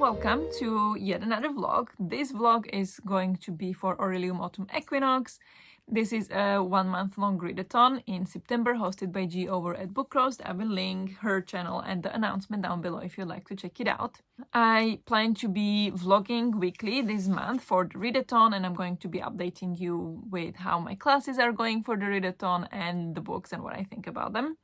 welcome to yet another vlog. This vlog is going to be for Orilium Autumn Equinox. This is a 1 month long readathon in September hosted by G over at bookworms. I will link her channel and the announcement down below if you'd like to check it out. I plan to be vlogging weekly this month for the readathon, and I'm going to be updating you with how my classes are going for the readathon and the books and what I think about them.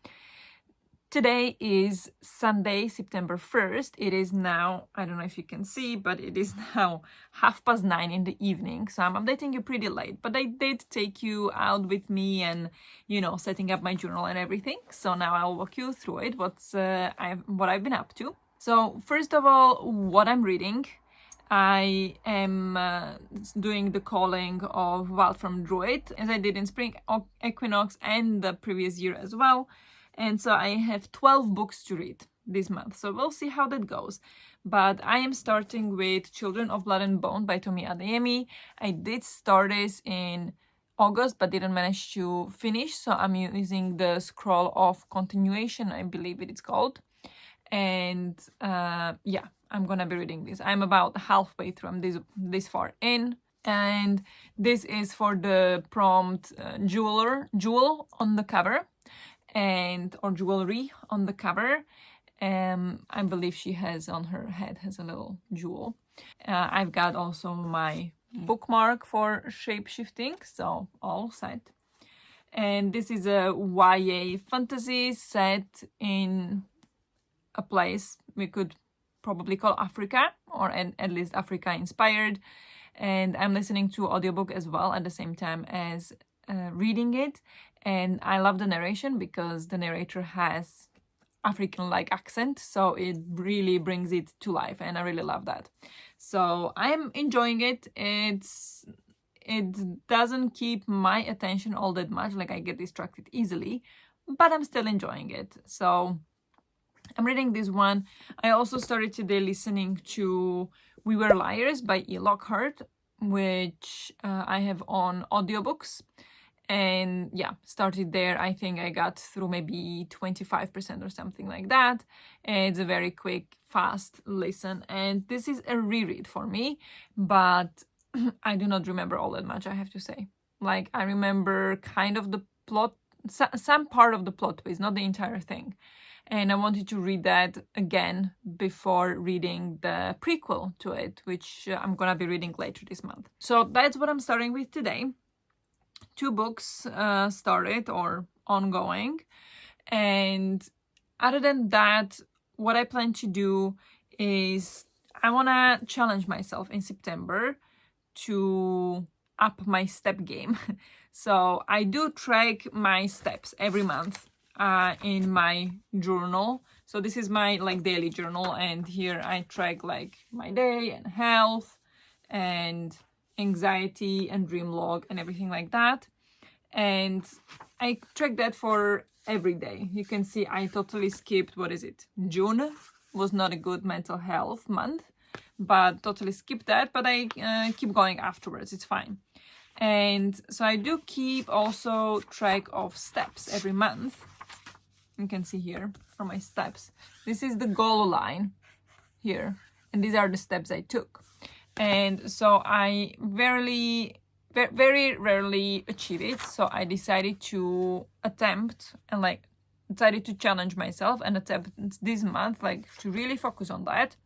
Today is Sunday, September 1st. It is now, I don't know if you can see, but it is now 9:30 in the evening. So I'm updating you pretty late, but I did take you out with me and, setting up my journal and everything. So now I'll walk you through it, what I've been up to. So first of all, what I'm reading. I am doing the calling of Wild from Druid, as I did in Spring Equinox and the previous year as well. And so I have 12 books to read this month. So we'll see how that goes. But I am starting with Children of Blood and Bone by Tomi Adeyemi. I did start this in August, but didn't manage to finish. So I'm using the scroll of continuation, I believe it's called. And I'm gonna be reading this. I'm about halfway through. I'm this far in. And this is for the prompt jewel on the cover. Or jewelry on the cover. I believe she has on her head has a little jewel. I've got also my bookmark for shape shifting, so all set. And this is a YA fantasy set in a place we could probably call Africa, or at least Africa inspired. And I'm listening to audiobook as well at the same time as reading it. And I love the narration because the narrator has African-like accent, so it really brings it to life, and I really love that. So I'm enjoying it. It doesn't keep my attention all that much, like I get distracted easily, but I'm still enjoying it. So I'm reading this one. I also started today listening to We Were Liars by E. Lockhart, which I have on audiobooks. And started there. I think I got through maybe 25% or something like that. It's a very quick, fast listen. And this is a reread for me, but I do not remember all that much, I have to say. Like, I remember kind of the plot, some part of the plot twist, not the entire thing. And I wanted to read that again before reading the prequel to it, which I'm gonna be reading later this month. So that's what I'm starting with today. 2 books started or ongoing, and other than that, what I plan to do is I want to challenge myself in September to up my step game. So I do track my steps every month in my journal. So this is my daily journal, and here I track my day and health and anxiety and dream log and everything like that. And I track that for every day. You can see I totally skipped, June was not a good mental health month, but totally skipped that, but I keep going afterwards, it's fine. And so I do keep also track of steps every month. You can see here for my steps. This is the goal line here, and these are the steps I took. And so I very rarely achieve it. So I decided to attempt and decided to challenge myself and attempt this month, to really focus on that.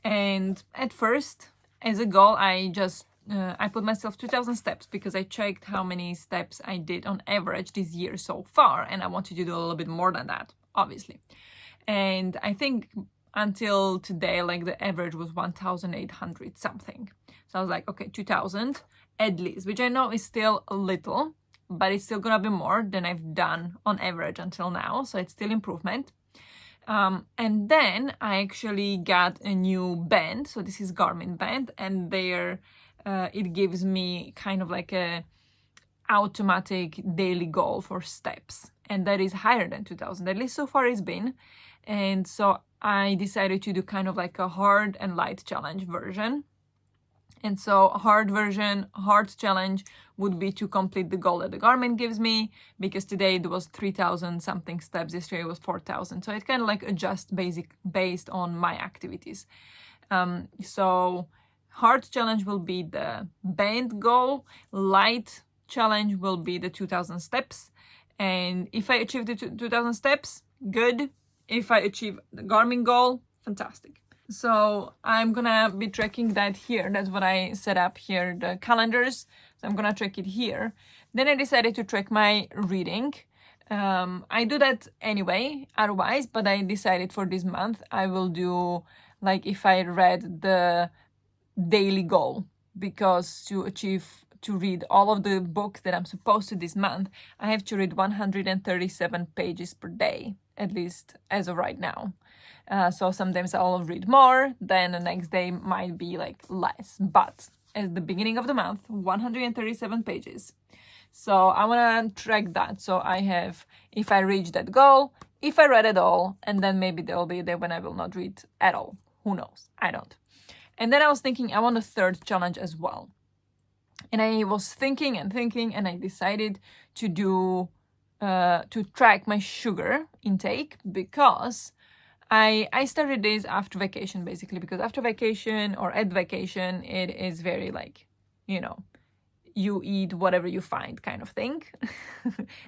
And at first, as a goal, I put myself 2,000 steps because I checked how many steps I did on average this year so far. And I wanted to do a little bit more than that, obviously. And I think until today, the average was 1,800 something. So I was like, okay, 2,000 at least, which I know is still a little, but it's still gonna be more than I've done on average until now. So it's still improvement. And then I actually got a new band. So this is Garmin band, and there it gives me kind of a automatic daily goal for steps. And that is higher than 2,000, at least so far it's been. And so I decided to do kind of a hard and light challenge version. And so hard challenge would be to complete the goal that the Garmin gives me, because today it was 3,000 something steps, yesterday it was 4,000. So it kind of adjusts based on my activities. So hard challenge will be the band goal, light challenge will be the 2000 steps. And if I achieve the 2000 steps, good. If I achieve the Garmin goal, fantastic. So I'm gonna be tracking that here. That's what I set up here, the calendars. So I'm gonna track it here. Then I decided to track my reading. I do that anyway, otherwise, but I decided for this month I will do, like, if I read the daily goal, because to read all of the books that I'm supposed to this month, I have to read 137 pages per day, at least as of right now. So sometimes I'll read more, then the next day might be like less. But at the beginning of the month, 137 pages. So I want to track that. So I have, if I reach that goal, if I read it all, and then maybe there'll be a day when I will not read at all. Who knows? I don't. And then I was thinking I want a third challenge as well. And I was thinking, and I decided to do, to track my sugar intake, because I started this after vacation, basically, because after vacation or at vacation, it is very like, you eat whatever you find kind of thing.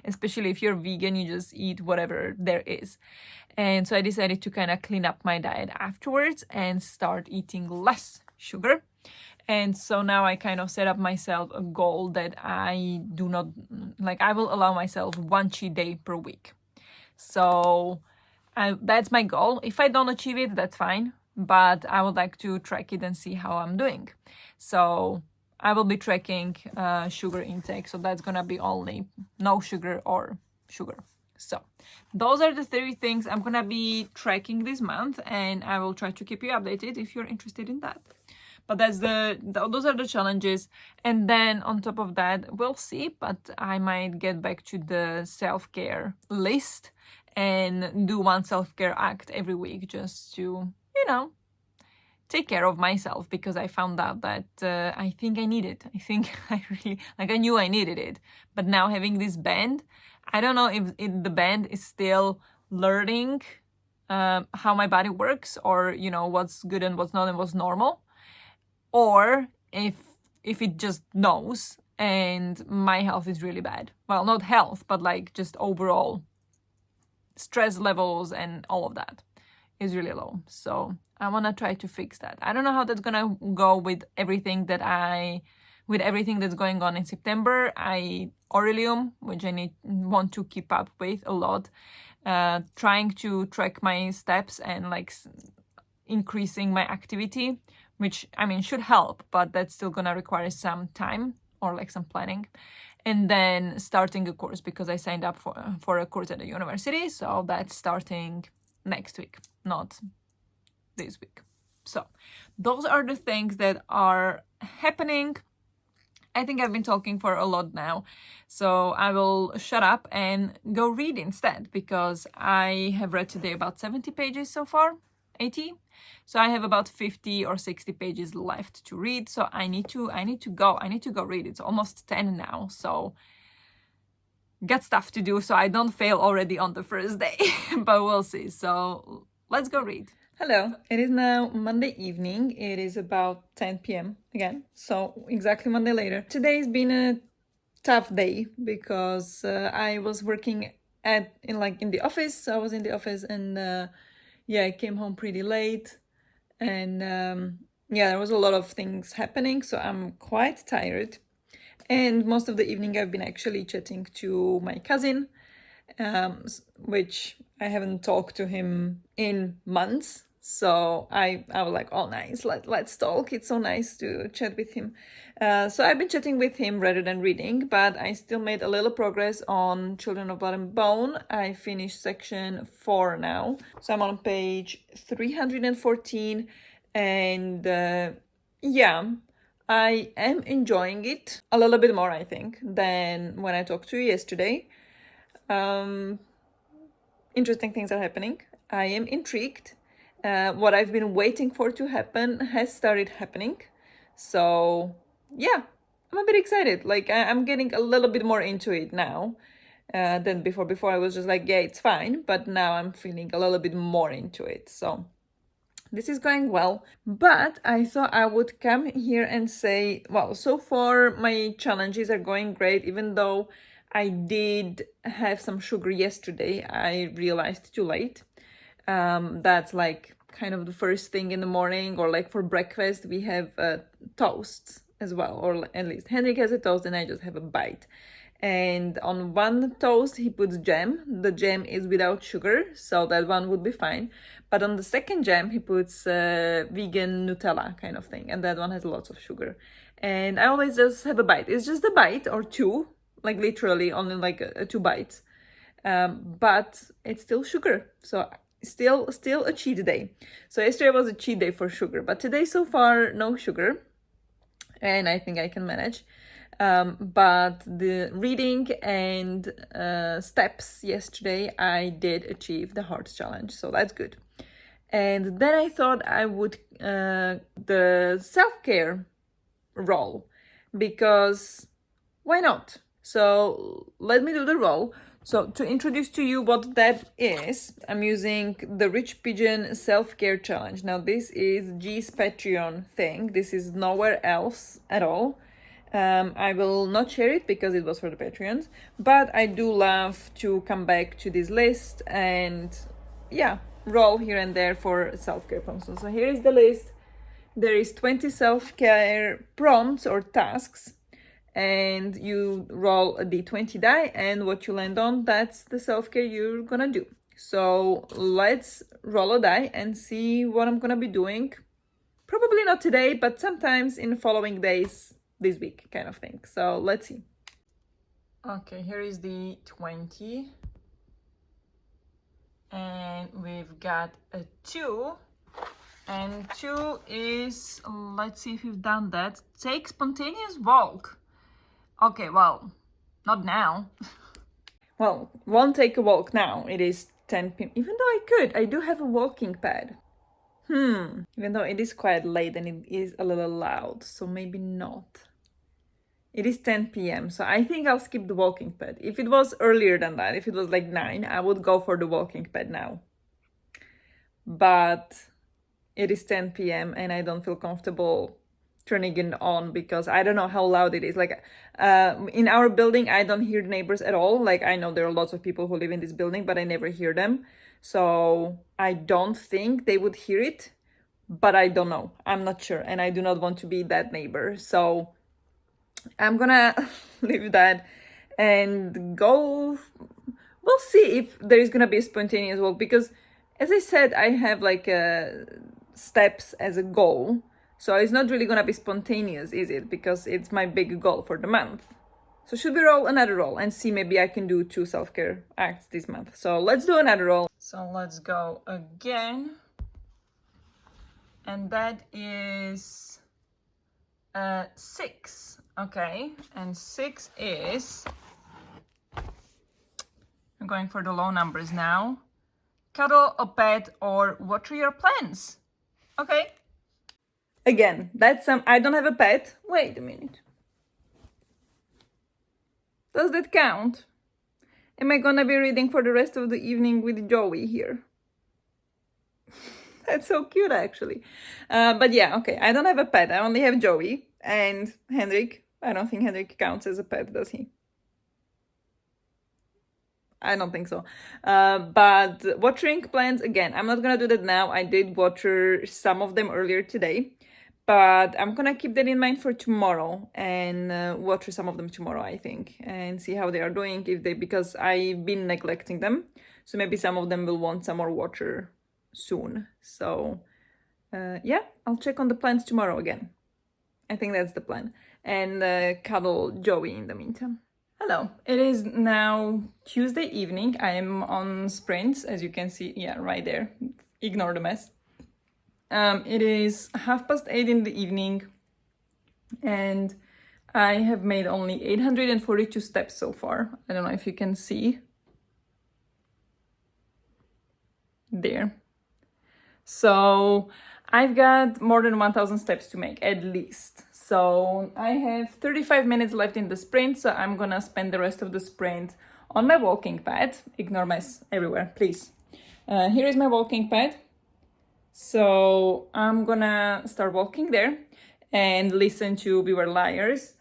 Especially if you're vegan, you just eat whatever there is. And so I decided to kind of clean up my diet afterwards and start eating less sugar. And so now I kind of set up myself a goal that I do not, like, I will allow myself one cheat day per week. So that's my goal. If I don't achieve it, that's fine. But I would like to track it and see how I'm doing. So I will be tracking sugar intake. So that's going to be only no sugar or sugar. So those are the 3 things I'm going to be tracking this month. And I will try to keep you updated if you're interested in that. But those are the challenges. And then on top of that, we'll see. But I might get back to the self-care list and do one self-care act every week, just to, take care of myself, because I found out that I think I need it. I think I really, I knew I needed it. But now having this band, I don't know if the band is still learning how my body works, or, what's good and what's not and what's normal. Or if it just knows and my health is really bad. Well, not health, but like just overall stress levels and all of that is really low. So I want to try to fix that. I don't know how that's going to go with everything that's going on in September. Orilium, which I want to keep up with a lot, trying to track my steps and like increasing my activity, which should help, but that's still gonna require some time or like some planning. And then starting a course, because I signed up for a course at the university. So that's starting next week, not this week. So those are the things that are happening. I think I've been talking for a lot now. So I will shut up and go read instead, because I have read today about 70 pages so far, 80. So I have about 50 or 60 pages left to read. So I need to go read. It's almost 10 now. So got stuff to do so I don't fail already on the first day, but we'll see. So let's go read. Hello, it is now Monday evening. It is about 10 p.m. again. So exactly one day later. Today's been a tough day because I was working in the office. I was in the office and I came home pretty late. And there was a lot of things happening, so I'm quite tired. And most of the evening I've been actually chatting to my cousin, which I haven't talked to him in months. So I was like, oh, nice, let's talk. It's so nice to chat with him. So I've been chatting with him rather than reading, but I still made a little progress on Children of Blood and Bone. I finished section 4 now. So I'm on page 314 and I am enjoying it a little bit more, I think, than when I talked to you yesterday. Interesting things are happening. I am intrigued. What I've been waiting for to happen has started happening. So, I'm a bit excited. Like, I'm getting a little bit more into it now than before. Before I was just like, it's fine. But now I'm feeling a little bit more into it. So this is going well, but I thought I would come here and say, well, so far my challenges are going great, even though I did have some sugar yesterday. I realized too late. That's like kind of the first thing in the morning, or like for breakfast we have toast as well, or at least Henrik has a toast and I just have a bite. And on one toast he puts jam. The jam is without sugar, so that one would be fine. But on the second jam he puts vegan Nutella kind of thing, and that one has lots of sugar. And I always just have a bite. It's just a bite or two, like literally only like two bites. But it's still sugar, so still a cheat day. So yesterday was a cheat day for sugar, but today so far no sugar, and I think I can manage. But the reading and steps yesterday, I did achieve the heart challenge, so that's good. And then I thought I would the self-care roll, because why not? So let me do the roll. So to introduce to you what that is, I'm using the Rich Pigeon Self-Care Challenge. Now this is G's Patreon thing. This is nowhere else at all. I will not share it because it was for the Patreons, but I do love to come back to this list and yeah, roll here and there for self-care prompts. So here is the list. There is 20 self-care prompts or tasks, and you roll a d20 die, and what you land on, that's the self-care you're gonna do. So let's roll a die and see what I'm gonna be doing. Probably not today, but sometimes in the following days this week kind of thing. So let's see. Okay, here is the 20. And we've got a 2. And 2 is, let's see if we've done that. Take spontaneous walk. Okay, well, not now. Well, won't take a walk now. It is 10 p.m. Even though I do have a walking pad. Even though it is quite late and it is a little loud, so maybe not. It is 10 p.m, so I think I'll skip the walking pad. If it was earlier than that, if it was like 9, I would go for the walking pad now. But it is 10 p.m. and I don't feel comfortable turning it on because I don't know how loud it is. Like in our building, I don't hear the neighbors at all. Like I know there are lots of people who live in this building, but I never hear them. So I don't think they would hear it, but I don't know. I'm not sure. And I do not want to be that neighbor. So I'm gonna leave that and go. We'll see if there is gonna be a spontaneous walk, because as I said, I have like steps as a goal. So it's not really gonna be spontaneous, is it? Because it's my big goal for the month. So should we roll another roll and see, maybe I can do 2 self-care acts this month. So let's do another roll. So let's go again. And that is 6. Okay, and 6 is, I'm going for the low numbers now. Cuddle a pet or water your plants. Okay. Again, that's I don't have a pet. Wait a minute. Does that count? Am I gonna be reading for the rest of the evening with Joey here? That's so cute, actually. But yeah, okay, I don't have a pet. I only have Joey and Henrik. I don't think Henrik counts as a pet, does he? I don't think so. But watering plants, again, I'm not gonna do that now. I did water some of them earlier today, but I'm gonna keep that in mind for tomorrow and water some of them tomorrow, I think, and see how they are doing, because I've been neglecting them. So maybe some of them will want some more water soon. So yeah, I'll check on the plants tomorrow again. I think that's the plan. And cuddle Joey in the meantime. Hello, it is now Tuesday evening. I am on sprints, as you can see, yeah, right there. Ignore the mess. It is 8:30 in the evening, and I have made only 842 steps so far. I don't know if you can see. There. So I've got more than 1,000 steps to make, at least. So I have 35 minutes left in the sprint, so I'm gonna spend the rest of the sprint on my walking pad. Ignore mess everywhere, please. Here is my walking pad. So I'm gonna start walking there and listen to We Were Liars,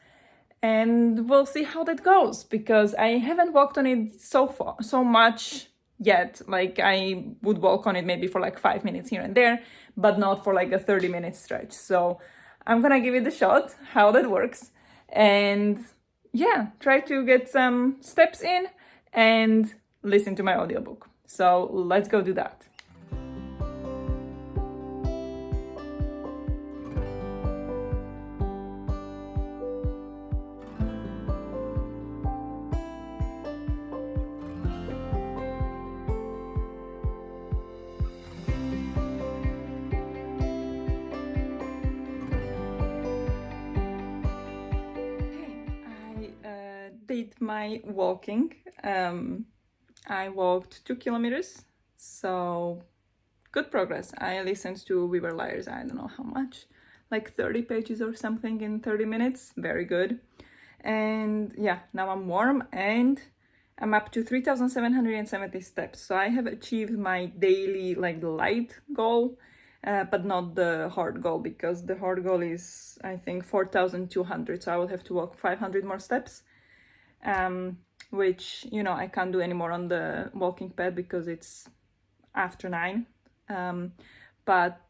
and we'll see how that goes, because I haven't walked on it so much yet. Like, I would walk on it maybe for like 5 minutes here and there, but not for like a 30-minute stretch. So I'm gonna give it a shot, how that works, and yeah, try to get some steps in and listen to my audiobook. So let's go do that. Did my walking. I walked 2 kilometers, so good progress. I listened to We Were Liars, I don't know how much, like 30 pages or something in 30 minutes. Very good. And yeah, now I'm warm and I'm up to 3,770 steps. So I have achieved my daily, like, light goal, but not the hard goal, because the hard goal is, I think, 4,200. So I will have to walk 500 more steps. Which, you know, I can't do anymore on the walking pad because it's after 9. But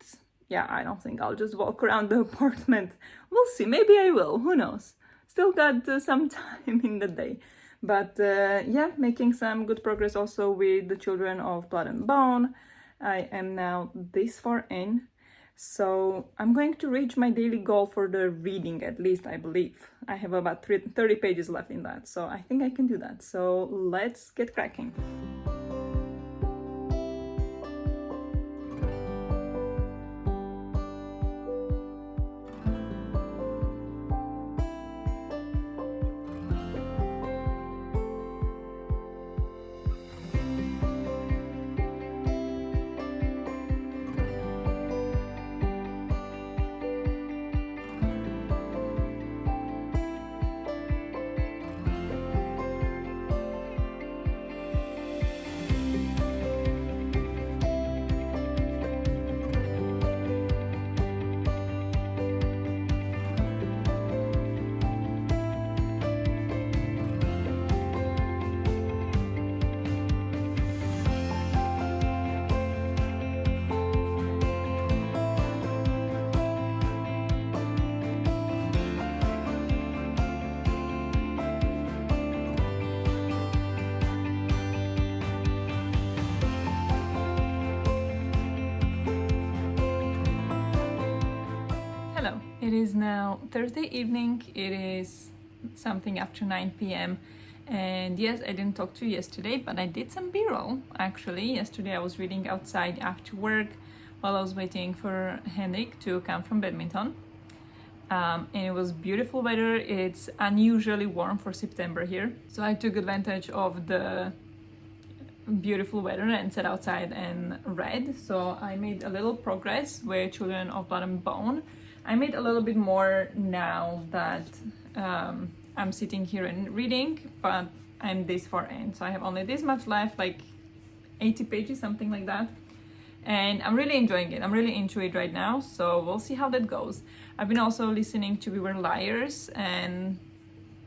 yeah, I don't think I'll just walk around the apartment. We'll see, maybe I will, who knows. Still got some time in the day. But yeah, making some good progress also with the Children of Blood and Bone. I am now this far in. So I'm going to reach my daily goal for the reading, at least, I believe. I have about 30 pages left in that, so I think I can do that. So let's get cracking. It is now Thursday evening. It is something after 9 p.m. And yes, I didn't talk to you yesterday, but I did some b-roll actually. Yesterday I was reading outside after work while I was waiting for Henrik to come from badminton. And it was beautiful weather. It's unusually warm for September here. So I took advantage of the beautiful weather and sat outside and read. So I made a little progress with Children of Blood and Bone. I made a little bit more now that I'm sitting here and reading, but I'm this far in. So I have only this much left, like 80 pages, something like that. And I'm really enjoying it. I'm really into it right now. So we'll see how that goes. I've been also listening to We Were Liars, and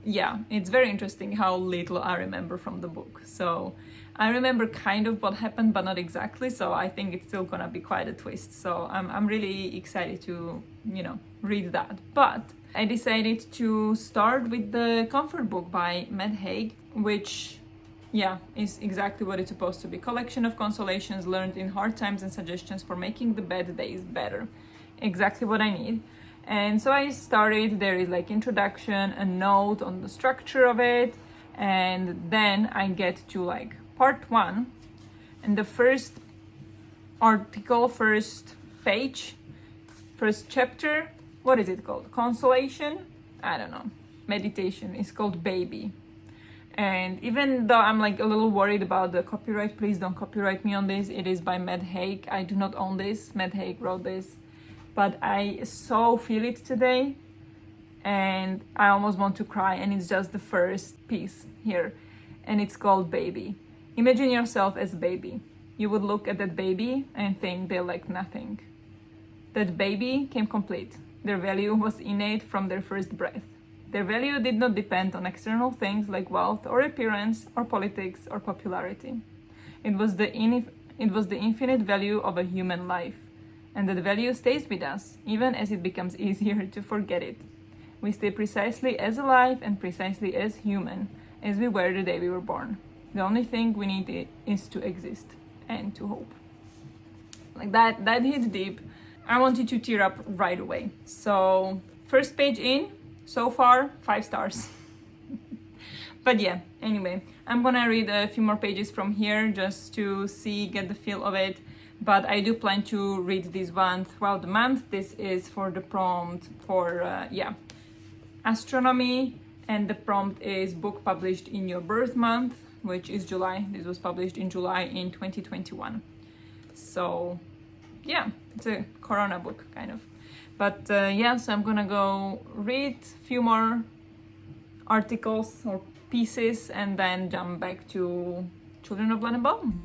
yeah, it's very interesting how little I remember from the book. So I remember kind of what happened, but not exactly. So I think it's still gonna be quite a twist. So I'm really excited to, read that. But I decided to start with the comfort book by Matt Haig, which, is exactly what it's supposed to be. Collection of consolations learned in hard times and suggestions for making the bad days better. Exactly what I need. And so I started, there is like introduction, a note on the structure of it, and then I get to like part 1, and the first article, first page, first chapter, what is it called? Consolation? I don't know. Meditation is called Baby. And even though I'm like a little worried about the copyright, please don't copyright me on this. It is by Matt Haig. I do not own this. Matt Haig wrote this. But I so feel it today, and I almost want to cry, and it's just the first piece here, and it's called Baby. Imagine yourself as a baby. you would look at that baby and think they lack nothing. That baby came complete. Their value was innate from their first breath. Their value did not depend on external things like wealth or appearance or politics or popularity. It was the infinite value of a human life. And that value stays with us, even as it becomes easier to forget it. We stay precisely as alive and precisely as human as we were the day we were born. The only thing we need is to exist and to hope. Like that hit deep. I wanted to tear up right away. So first page in, so far 5 stars. But yeah, anyway, I'm gonna read a few more pages from here just to get the feel of it. But I do plan to read this one throughout the month. This is for the prompt for astronomy, and the prompt is book published in your birth month, which is July. This was published in July in 2021. So yeah, it's a Corona book kind of. But so I'm gonna go read a few more articles or pieces and then jump back to Children of Blood and Bone.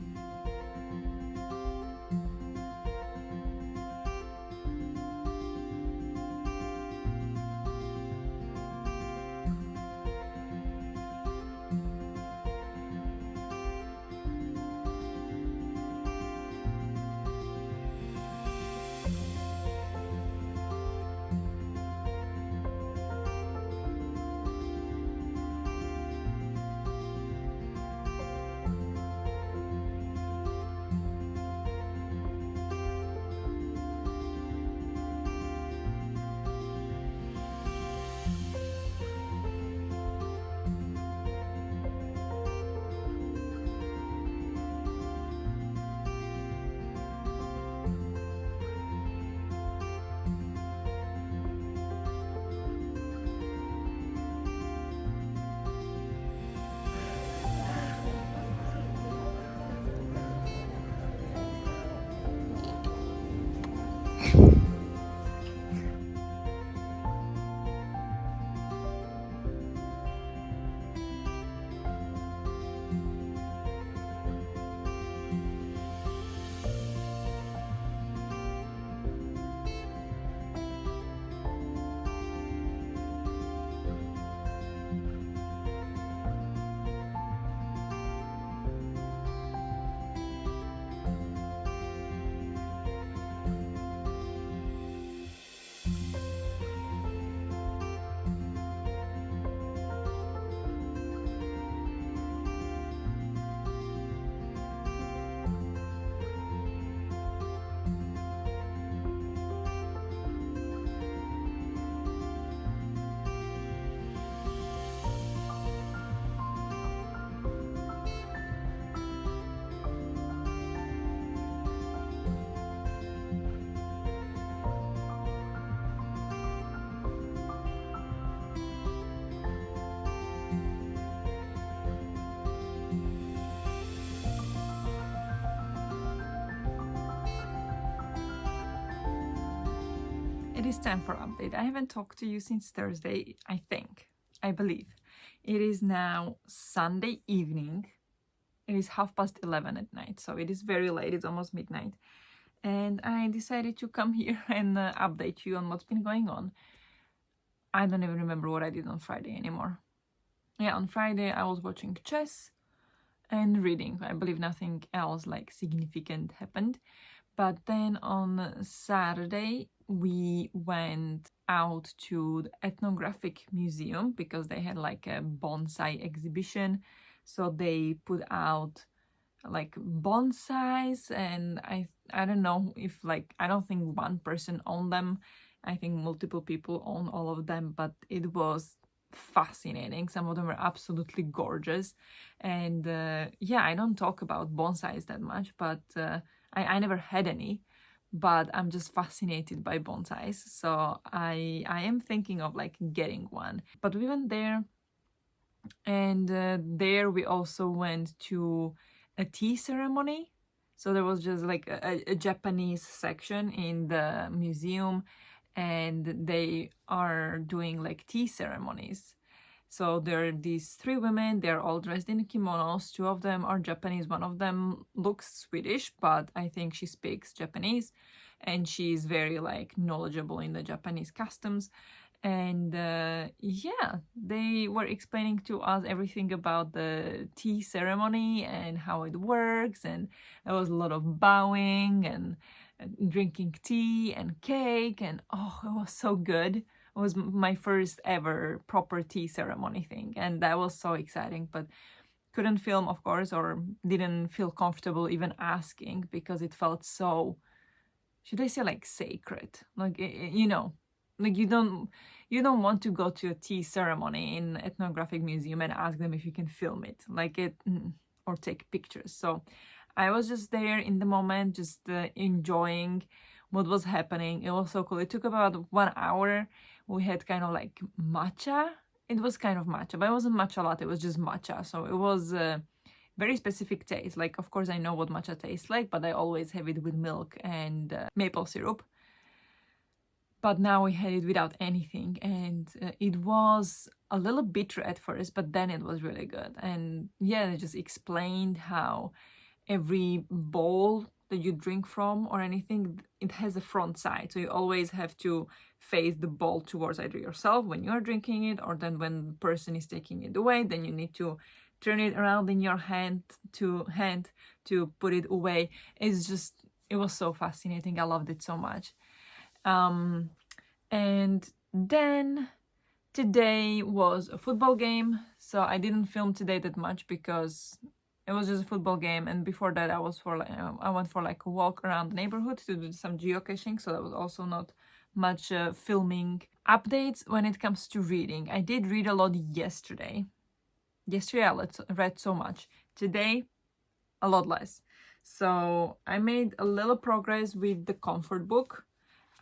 It is time for update. I haven't talked to you since Thursday, I believe. It is now Sunday evening. It is 11:30 at night, so it is very late. It's almost midnight. And I decided to come here and update you on what's been going on. I don't even remember what I did on Friday anymore. Yeah, on Friday I was watching chess and reading. I believe nothing else like significant happened. But then on Saturday, we went out to the ethnographic museum because they had like a bonsai exhibition. So they put out like bonsais, and I don't know if like, I don't think one person owned them. I think multiple people own all of them, but it was fascinating. Some of them were absolutely gorgeous. And I don't talk about bonsais that much, but I never had any, but I'm just fascinated by bonsais. So I am thinking of like getting one. But we went there, and there we also went to a tea ceremony. So there was just like a Japanese section in the museum, and they are doing like tea ceremonies. So there are these three women, they're all dressed in kimonos. Two of them are Japanese, one of them looks Swedish, but I think she speaks Japanese, and she's very like knowledgeable in the Japanese customs. And yeah, they were explaining to us everything about the tea ceremony and how it works, and there was a lot of bowing and drinking tea and cake, and oh, it was so good. It was my first ever proper tea ceremony thing, and that was so exciting, but couldn't film, of course, or didn't feel comfortable even asking because it felt so, should I say, like sacred, like, you know, like you don't want to go to a tea ceremony in ethnographic museum and ask them if you can film it, like it, or take pictures. So I was just there in the moment, just enjoying what was happening. It was so cool. It took about 1 hour. We had kind of like matcha. It was kind of matcha, but it wasn't matcha latte. It was just matcha. So it was very specific taste. Like, of course, I know what matcha tastes like, but I always have it with milk and maple syrup. But now we had it without anything, and it was a little bitter at first, but then it was really good. And yeah, they just explained how every bowl that you drink from or anything, it has a front side. So you always have to face the bowl towards either yourself when you're drinking it, or then when the person is taking it away, then you need to turn it around in your hand to put it away. It was so fascinating. I loved it so much. And then today was a football game, so I didn't film today that much because it was just a football game. And before that, I went for like a walk around the neighborhood to do some geocaching, so that was also not much filming. Updates when it comes to reading: I did read a lot yesterday. I read so much. Today, a lot less. So I made a little progress with the comfort book.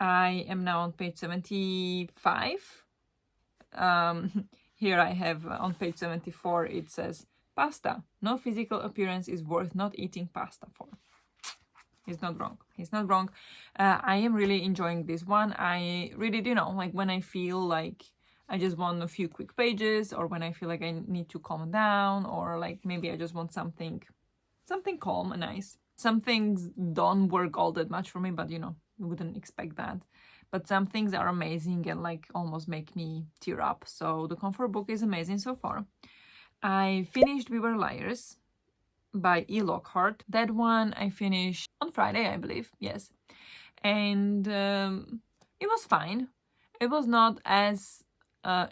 I am now on page 75. Here I have on page 74, it says, pasta. No physical appearance is worth not eating pasta for. He's not wrong. I am really enjoying this one. I read it, like when I feel like I just want a few quick pages, or when I feel like I need to calm down, or like maybe I just want something calm and nice. Some things don't work all that much for me, but you wouldn't expect that. But some things are amazing and like almost make me tear up. So the comfort book is amazing so far. I finished We Were Liars by E. Lockhart. That one I finished on Friday, I believe. Yes. And it was fine. It was not as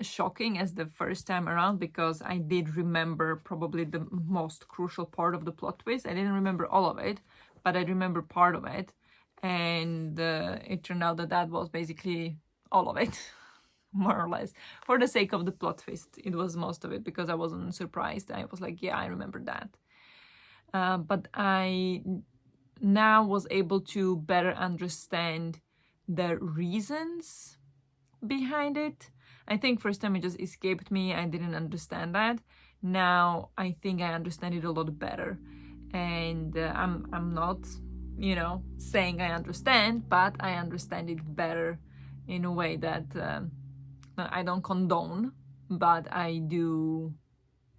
shocking as the first time around, because I did remember probably the most crucial part of the plot twist. I didn't remember all of it, but I remember part of it. And it turned out that was basically all of it, more or less. For the sake of the plot twist, it was most of it, because I wasn't surprised. I was like, yeah, I remember that. But I now was able to better understand the reasons behind it. I think first time it just escaped me. I didn't understand that. Now I think I understand it a lot better. And I'm not saying I understand, but I understand it better in a way that I don't condone, but I do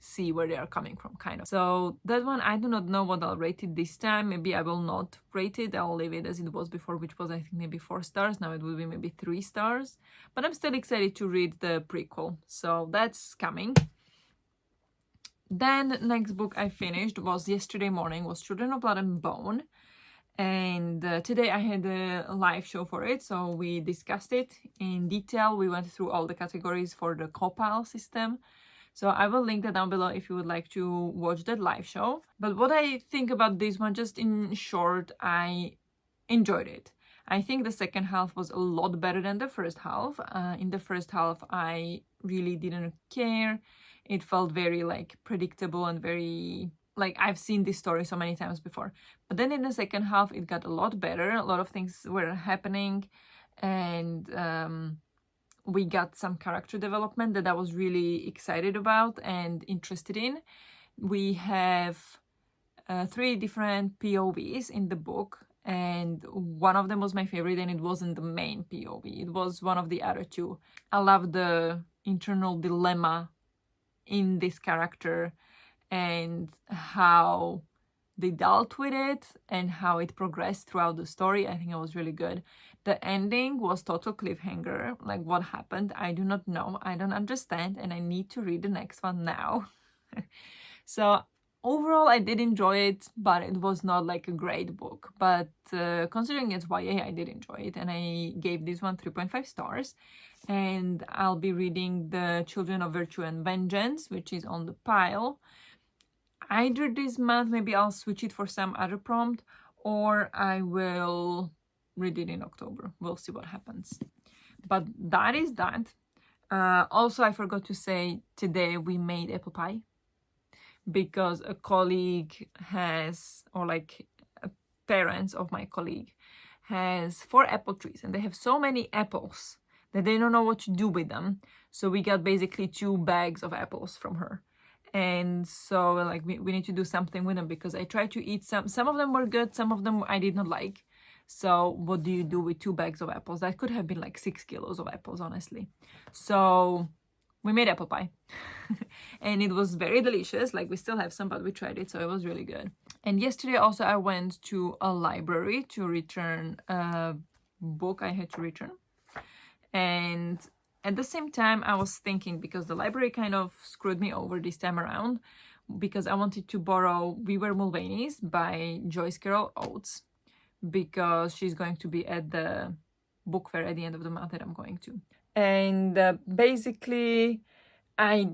see where they are coming from, kind of. So that one, I do not know what I'll rate it this time. Maybe I will not rate it. I'll leave it as it was before, which was I think maybe 4 stars. Now it will be maybe 3 stars. But I'm still excited to read the prequel. So that's coming. Then next book I finished was yesterday morning, was Children of Blood and Bone. And today I had a live show for it, so we discussed it in detail. We went through all the categories for the Copile system. So I will link that down below if you would like to watch that live show. But what I think about this one, just in short, I enjoyed it. I think the second half was a lot better than the first half. In the first half, I really didn't care. It felt very like predictable and very like I've seen this story so many times before. But then in the second half, it got a lot better. A lot of things were happening, and we got some character development that I was really excited about and interested in. We have 3 different POVs in the book, and one of them was my favorite, and it wasn't the main POV. It was one of the other 2. I love the internal dilemma in this character and how they dealt with it and how it progressed throughout the story. I think it was really good. The ending was total cliffhanger. Like, what happened? I do not know. I don't understand, and I need to read the next one now. So overall, I did enjoy it, but it was not like a great book. But considering it's YA, I did enjoy it, and I gave this one 3.5 stars. And I'll be reading The Children of Virtue and Vengeance, which is on the pile. Either this month, maybe I'll switch it for some other prompt, or I will read it in October. We'll see what happens. But that is that. Also, I forgot to say, today we made apple pie because a colleague has, or like parents of my colleague has 4 apple trees, and they have so many apples that they don't know what to do with them. So we got basically 2 bags of apples from her. And so like we need to do something with them, because I tried to eat some of them were good, some of them I did not like. So what do you do with 2 bags of apples? That could have been like 6 kilos of apples, honestly. So we made apple pie and it was very delicious. Like, we still have some, but we tried it, so it was really good. And yesterday also I went to a library to return a book I had to return. And at the same time, I was thinking, because the library kind of screwed me over this time around, because I wanted to borrow We Were Mulvaney's by Joyce Carol Oates, because she's going to be at the book fair at the end of the month that I'm going to. And basically, I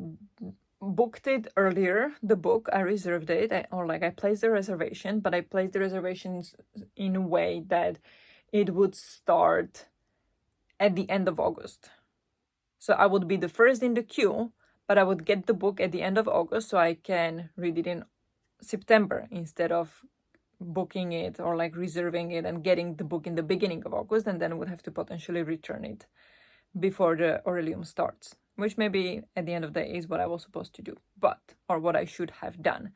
booked it earlier, the book. I reserved it, I placed the reservation, but I placed the reservations in a way that it would start at the end of August. So I would be the first in the queue, but I would get the book at the end of August so I can read it in September, instead of booking it or like reserving it and getting the book in the beginning of August, and then I would have to potentially return it before the Orilium starts, which maybe at the end of the day is what I was supposed to do, or what I should have done.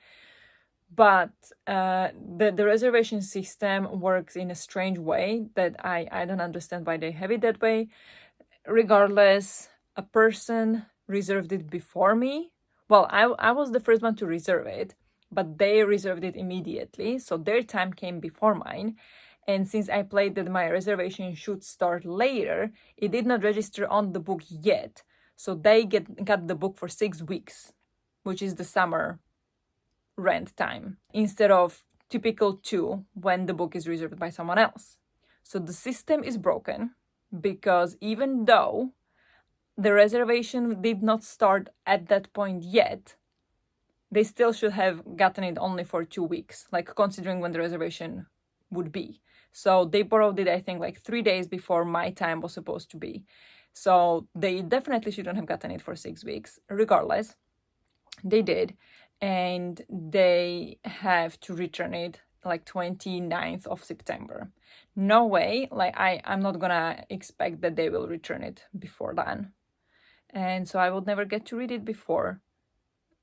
But the reservation system works in a strange way that I don't understand why they have it that way. Regardless, a person reserved it before me. Well, I was the first one to reserve it, but they reserved it immediately, so their time came before mine. And since I played that my reservation should start later, it did not register on the book yet. So they got the book for 6 weeks, which is the summer rent time, instead of typical 2 when the book is reserved by someone else. So the system is broken, because even though the reservation did not start at that point yet, they still should have gotten it only for 2 weeks, like considering when the reservation would be. So they borrowed it, I think, like 3 days before my time was supposed to be. So they definitely shouldn't have gotten it for 6 weeks. Regardless, they did, and they have to return it like 29th of September. No way, like I'm not gonna expect that they will return it before then. And so I would never get to read it before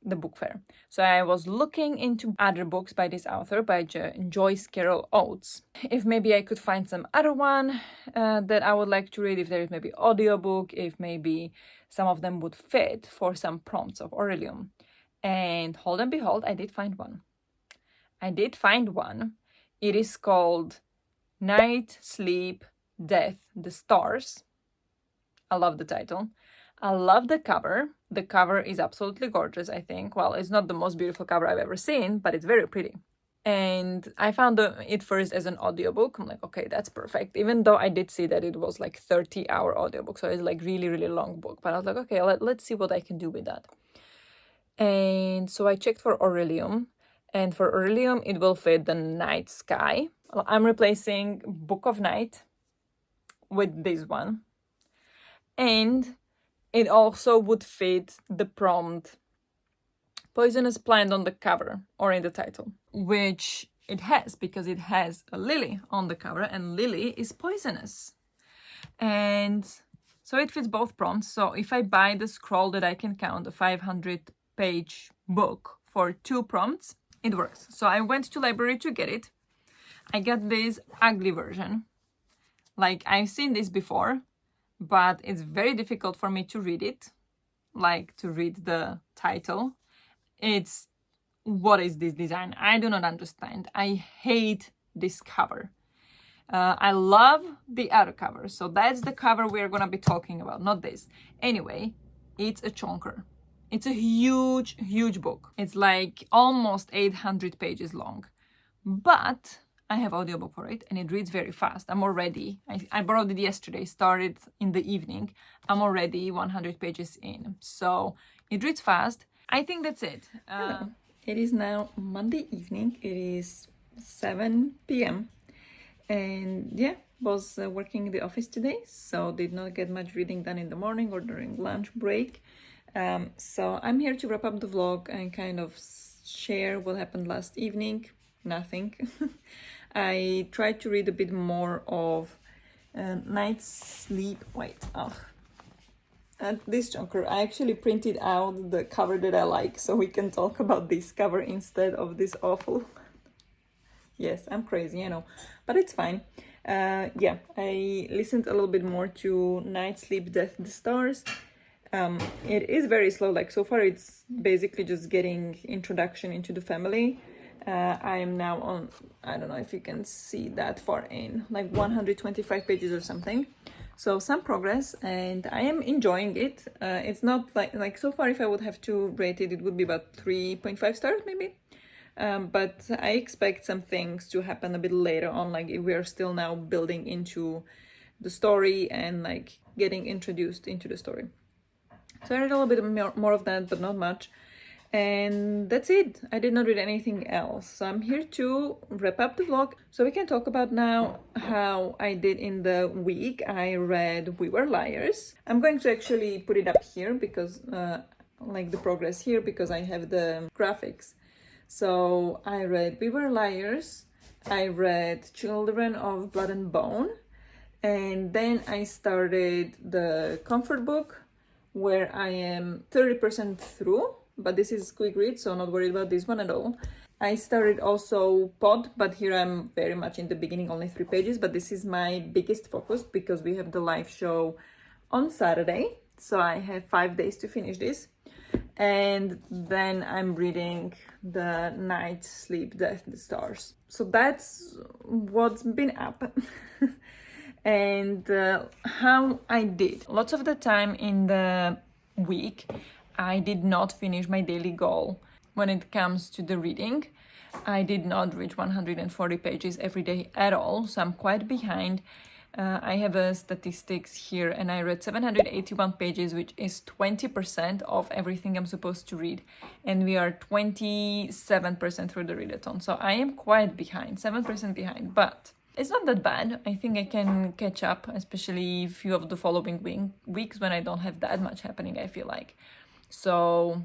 the book fair. So I was looking into other books by this author, by Joyce Carol Oates, if maybe I could find some other one that I would like to read, if there is maybe audiobook, if maybe some of them would fit for some prompts of Orilium. And hold and behold, I did find one. It is called Night, Sleep, Death, the Stars. I love the title. I love the cover. The cover is absolutely gorgeous, I think. Well, it's not the most beautiful cover I've ever seen, but it's very pretty. And I found it first as an audiobook. I'm like, okay, that's perfect. Even though I did see that it was like 30-hour audiobook, so it's like really, really long book. But I was like, okay, let's see what I can do with that. And so I checked for Orilium. And for Orilium, it will fit the Night Sky. I'm replacing Book of Night with this one. And it also would fit the prompt Poisonous Plant on the cover or in the title, which it has, because it has a lily on the cover, and lily is poisonous. And so it fits both prompts. So if I buy the scroll that I can count, a 500-page book for 2 prompts, it works. So I went to library to get it. I got this ugly version. Like, I've seen this before, but it's very difficult for me to read it. like to read the title. It's, what is this design? I do not understand. I hate this cover. I love the outer cover, so that's the cover we're gonna be talking about, not this. Anyway, it's a chonker. It's a huge, huge book. It's like almost 800 pages long, but I have audiobook for it and it reads very fast. I'm already, I borrowed it yesterday, started in the evening. I'm already 100 pages in, so it reads fast. I think that's it. It is now Monday evening. It is 7 p.m. And yeah, was working in the office today, so did not get much reading done in the morning or during lunch break. So I'm here to wrap up the vlog and kind of share what happened last evening. Nothing. I tried to read a bit more of Night's Sleep. Wait, this chunker, I actually printed out the cover that I like, so we can talk about this cover instead of this awful. Yes, I'm crazy, I know, but it's fine. Yeah, I listened a little bit more to Night Sleep, Death, the Stars. It is very slow, like so far it's basically just getting introduction into the family. I am now on, I don't know if you can see that far in, like 125 pages or something. So some progress, and I am enjoying it. It's not like so far, if I would have to rate it, it would be about 3.5 stars maybe. But I expect some things to happen a bit later on, like we are still now building into the story and like getting introduced into the story. So I read a little bit more of that, but not much. And that's it. I did not read anything else. So I'm here to wrap up the vlog so we can talk about now how I did in the week. I read We Were Liars. I'm going to actually put it up here because like the progress here, because I have the graphics. So I read We Were Liars, I read Children of Blood and Bone, and then I started the comfort book where I am 30% through, but this is quick read, so not worried about this one at all. I started also Pod, but here I'm very much in the beginning, only 3 pages, but this is my biggest focus because we have the live show on Saturday, so I have 5 days to finish this. And then I'm reading the Night Sleep, Death, the Stars. So that's what's been up. And how I did. Lots of the time in the week, I did not finish my daily goal when it comes to the reading. I did not reach 140 pages every day at all, so I'm quite behind. I have a statistics here, and I read 781 pages, which is 20% of everything I'm supposed to read. And we are 27% through the readathon. So I am quite behind, 7% behind, but it's not that bad. I think I can catch up, especially a few of the following weeks when I don't have that much happening, I feel like. So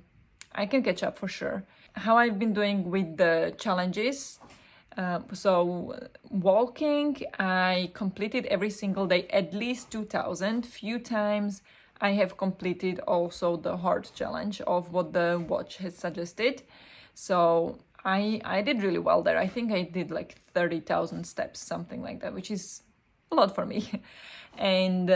I can catch up for sure. How I've been doing with the challenges. So walking, I completed every single day at least 2,000. Few times I have completed also the heart challenge of what the watch has suggested. So I did really well there. I think I did like 30,000 steps, something like that, which is a lot for me. And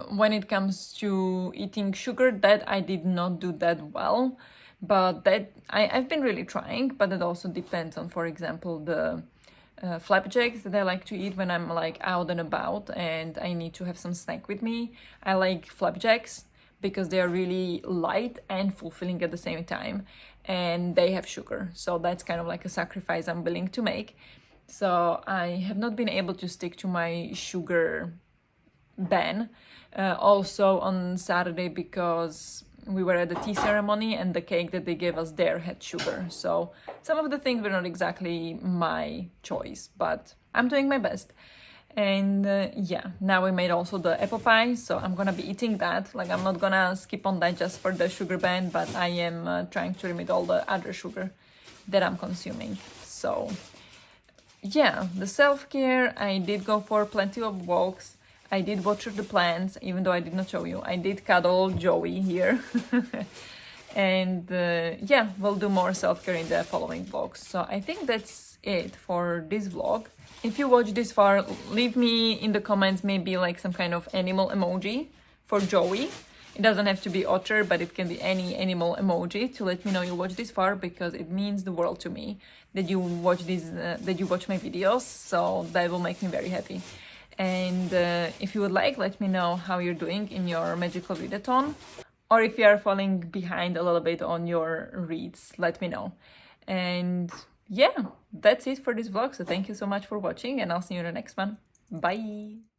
when it comes to eating sugar, that I did not do that well. But that I've been really trying, but it also depends on, for example, the flapjacks that I like to eat when I'm like out and about and I need to have some snack with me. I like flapjacks because they are really light and fulfilling at the same time, and they have sugar. So that's kind of like a sacrifice I'm willing to make. So I have not been able to stick to my sugar ban. Also on Saturday, because we were at the tea ceremony and the cake that they gave us there had sugar. So some of the things were not exactly my choice, but I'm doing my best. And yeah, now we made also the apple pie, so I'm gonna be eating that. Like, I'm not gonna skip on that just for the sugar ban, but I am trying to limit all the other sugar that I'm consuming. So yeah, the self-care, I did go for plenty of walks. I did water the plants, even though I did not show you. I did cuddle Joey here. And yeah, we'll do more self-care in the following vlogs. So I think that's it for this vlog. If you watch this far, leave me in the comments maybe like some kind of animal emoji for Joey. It doesn't have to be otter, but it can be any animal emoji to let me know you watched this far, because it means the world to me that you watch that you watch my videos. So that will make me very happy. And if you would like, let me know how you're doing in your magical readathon, or if you are falling behind a little bit on your reads, let me know. And yeah, that's it for this vlog. So thank you so much for watching, and I'll see you in the next one. Bye!